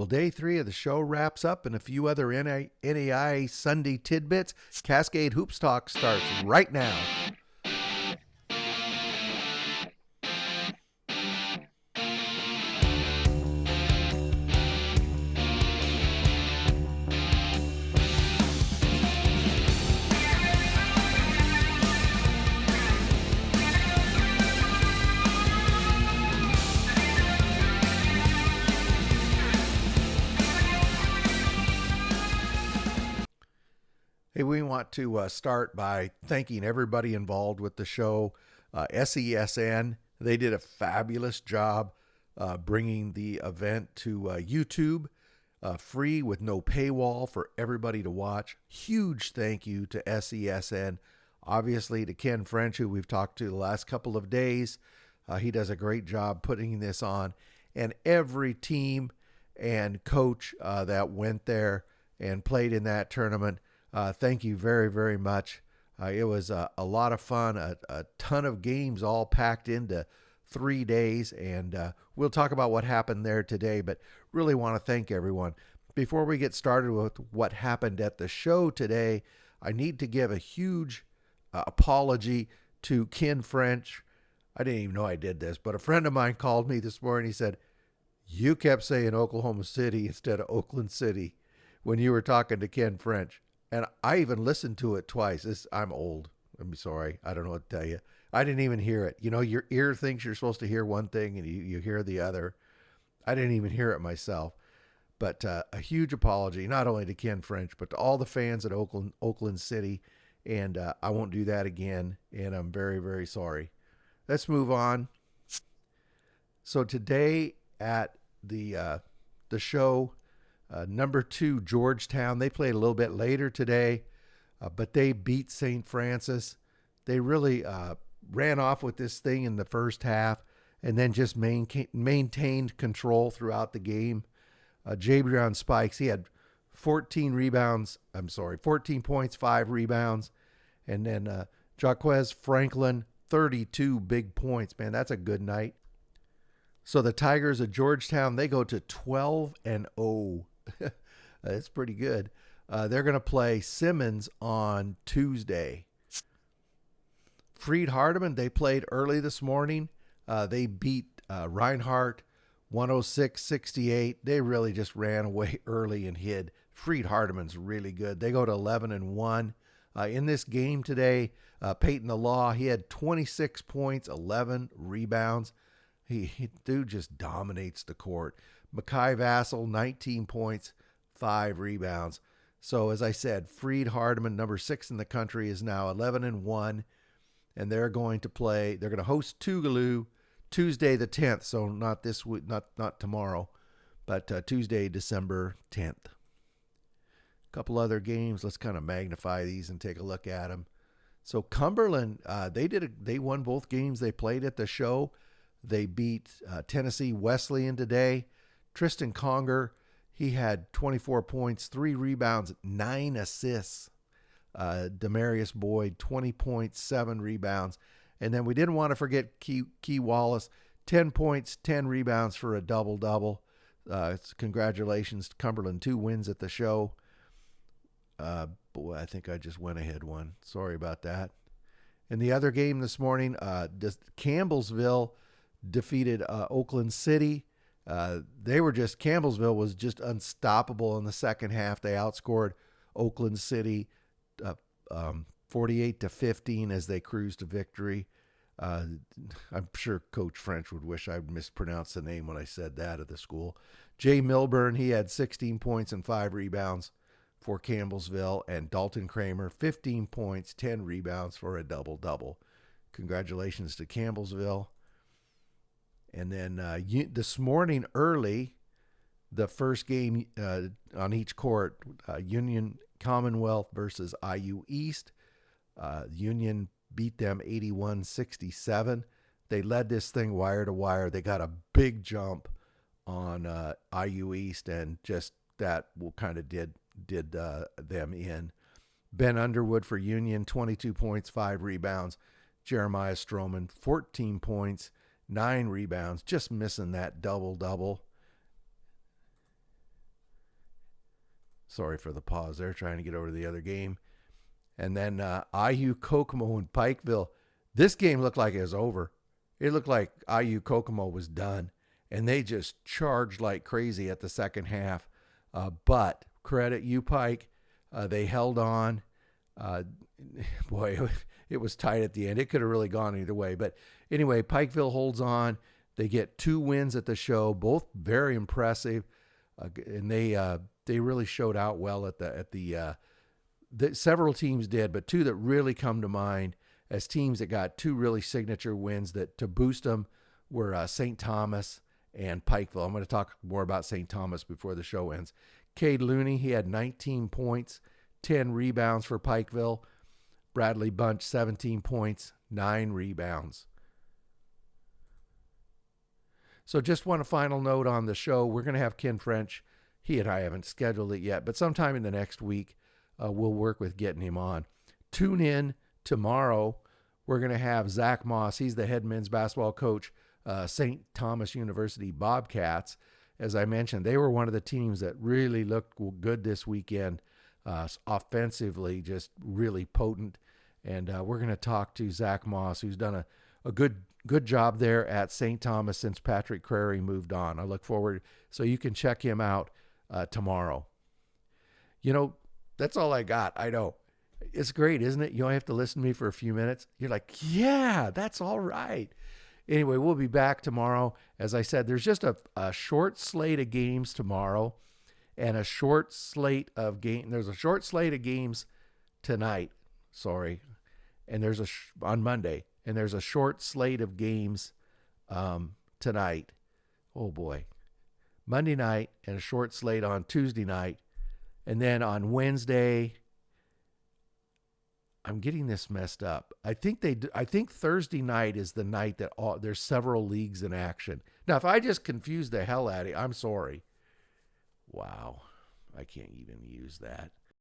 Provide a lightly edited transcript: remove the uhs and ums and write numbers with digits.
Well, day 3 of the show wraps up, and a few other NAI Sunday tidbits. Cascade Hoops Talk starts right now. Hey, we want to start by thanking everybody involved with the show. SESN, they did a fabulous job bringing the event to YouTube, free with no paywall for everybody to watch. Huge thank you to SESN. Obviously to Ken French, who we've talked to the last couple of days. He does a great job putting this on. And every team and coach that went there and played in that tournament, thank you very, very much. It was a lot of fun, a ton of games all packed into 3 days, and we'll talk about what happened there today, but really want to thank everyone. Before we get started with what happened at the show today, I need to give a huge apology to Ken French. I didn't even know I did this, but a friend of mine called me this morning. He said, "You kept saying Oklahoma City instead of Oakland City when you were talking to Ken French." And I even listened to it twice. I'm old. I'm sorry. I don't know what to tell you. I didn't even hear it. You know, your ear thinks you're supposed to hear one thing and you hear the other. I didn't even hear it myself. But a huge apology, not only to Ken French, but to all the fans at Oakland City. And I won't do that again. And I'm very, very sorry. Let's move on. So today at the show, number 2, Georgetown, they played a little bit later today, but they beat St. Francis. They really ran off with this thing in the first half and then just maintained control throughout the game. Jabrion Spikes, he had 14 points, 5 rebounds. And then Jaquez Franklin, 32 big points. Man, that's a good night. So the Tigers of Georgetown, they go to 12-0. That's pretty good. They're going to play Simmons on Tuesday. Freed Hardeman, they played early this morning. They beat Reinhardt 106-68. They really just ran away early and hid. Freed Hardeman's really good. They go to 11-1. In this game today, Peyton the Law, he had 26 points, 11 rebounds. He dude just dominates the court. Mekhi Vassell, 19 points, 5 rebounds. So as I said, Freed Hardeman, number 6 in the country, is now 11-1, and they're going to host Tougaloo Tuesday the 10th. So not this week, not tomorrow, but Tuesday, December 10th. A couple other games. Let's kind of magnify these and take a look at them. So Cumberland, they won both games they played at the show. They beat Tennessee Wesleyan today. Tristan Conger, he had 24 points, 3 rebounds, 9 assists. Demarius Boyd, 20 points, 7 rebounds. And then we didn't want to forget Key Wallace, 10 points, 10 rebounds for a double-double. Congratulations to Cumberland, 2 wins at the show. Boy, I think I just went ahead one. Sorry about that. In the other game this morning, Campbellsville defeated Oakland City. Campbellsville was just unstoppable in the second half. They outscored Oakland City 48-15 as they cruised to victory. I'm sure Coach French would wish I'd mispronounced the name when I said that of the school. Jay Milburn, he had 16 points and 5 rebounds for Campbellsville, and Dalton Kramer, 15 points, 10 rebounds for a double-double. Congratulations to Campbellsville. And then this morning early, the first game on each court, Union Commonwealth versus IU East. Union beat them 81-67. They led this thing wire to wire. They got a big jump on IU East, and just that kind of did them in. Ben Underwood for Union, 22 points, 5 rebounds. Jeremiah Stroman, 14 points, 9 rebounds, just missing that double-double. Sorry for the pause there, trying to get over to the other game. And then IU Kokomo and Pikeville. This game looked like it was over. It looked like IU Kokomo was done. And they just charged like crazy at the second half. But credit U Pike. They held on. Boy, it was tight at the end. It could have really gone either way. But anyway, Pikeville holds on. They get 2 wins at the show, both very impressive. And they really showed out well at the several teams did, but 2 that really come to mind as teams that got 2 really signature wins that to boost them were St. Thomas and Pikeville. I'm going to talk more about St. Thomas before the show ends. Cade Looney, he had 19 points, 10 rebounds for Pikeville. Bradley Bunch, 17 points, 9 rebounds. So just one final note on the show. We're going to have Ken French. He and I haven't scheduled it yet, but sometime in the next week, we'll work with getting him on. Tune in tomorrow. We're going to have Zach Moss. He's the head men's basketball coach, St. Thomas University Bobcats. As I mentioned, they were one of the teams that really looked good this weekend, offensively, just really potent. And we're going to talk to Zach Moss, who's done a good job there at St. Thomas since Patrick Crary moved on. I look forward, so you can check him out tomorrow. You know, that's all I got. I know. It's great, isn't it? You only have to listen to me for a few minutes. You're like, yeah, that's all right. Anyway, we'll be back tomorrow. As I said, there's just a short slate of games tomorrow and a short slate of games. There's a short slate of games tonight. Sorry. And there's on Monday. And there's a short slate of games tonight. Oh, boy. Monday night and a short slate on Tuesday night. And then on Wednesday, I'm getting this messed up. I think Thursday night is the night that there's several leagues in action. Now, if I just confuse the hell out of you, I'm sorry. Wow. I can't even use that.